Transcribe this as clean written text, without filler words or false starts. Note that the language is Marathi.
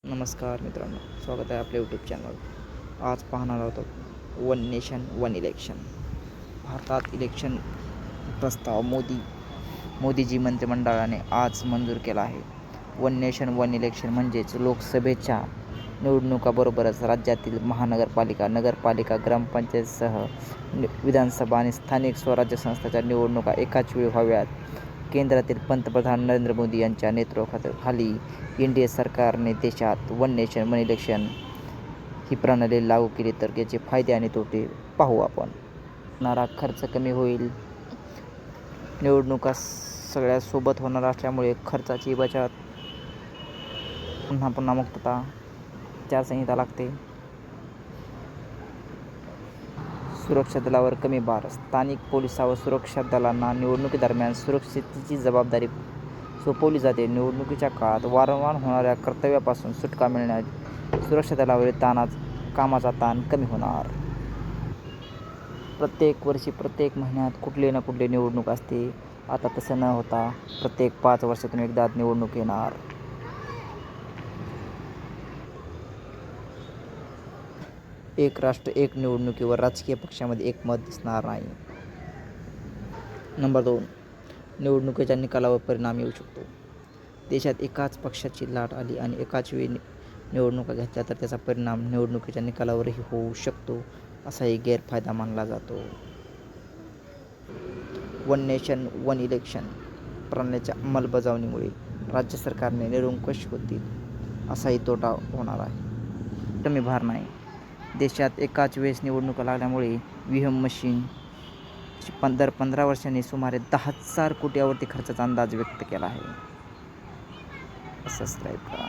नमस्कार मित्रांनो, स्वागत आहे आपल्या यूट्यूब चॅनल. आज पाहणार आहोत वन नेशन वन इलेक्शन. भारतात इलेक्शन प्रस्ताव मोदीजी मंत्रिमंडळाने आज मंजूर केला आहे. वन नेशन वन इलेक्शन म्हणजेच लोकसभेच्या निवडणुकाबरोबरच राज्यातील महानगरपालिका, नगरपालिका, ग्रामपंचायतसह विधानसभा आणि स्थानिक स्वराज्य संस्थांच्या निवडणुका एकाच वेळी व्हाव्यात. केंद्रातील पंतप्रधान नरेंद्र मोदी यांच्या नेतृत्वाखाली एनडीए सरकारने देशात वन नेशन वन इलेक्शन ही प्रणाली लागू केली. तर याचे फायदे आणि तोटे पाहू आपण. होणारा खर्च कमी होईल. निवडणुका सगळ्या सोबत होणार असल्यामुळे खर्चाची बचत. पुन्हा मुक्तता, आचारसंहिता लागते. सुरक्षा दलावर कमी भार. स्थानिक पोलिस व सुरक्षा दलांना निवडणुकीदरम्यान सुरक्षेची जबाबदारी सोपवली जाते. निवडणुकीच्या काळात वारंवार होणाऱ्या कर्तव्यापासून सुटका मिळण्याने सुरक्षा दलावरील कामाचा ताण कमी होणार. प्रत्येक वर्षी प्रत्येक महिन्यात कुठली ना कुठली निवडणूक असते. आता तसं न होता प्रत्येक 5 वर्षातून एकदा निवडणूक येणार. एक राष्ट्र एक निवडणुकीवर राजकीय पक्षामध्ये एकमत दिसणार नाही. नंबर 2. निवडणुकीच्या निकालावर परिणाम येऊ शकतो. देशात एकाच पक्षाची लाट आली आणि एकाच वेळी निवडणुका घेतल्या तर त्याचा परिणाम निवडणुकीच्या निकालावरही होऊ शकतो. असाही गैरफायदा मानला जातो. वन नेशन वन इलेक्शन प्रणालीच्या अंमलबजावणीमुळे राज्य सरकारने निरंकुश होतील असाही तोटा होणार आहे. कमी भार नाही. देशात एकाच वेळेस निवडणुका लागल्यामुळे ईव्हीएम मशीन दर 15 वर्षांनी सुमारे 10,000 कोटी यावरती खर्चाचा अंदाज व्यक्त केला आहे. सबस्क्राईब करा.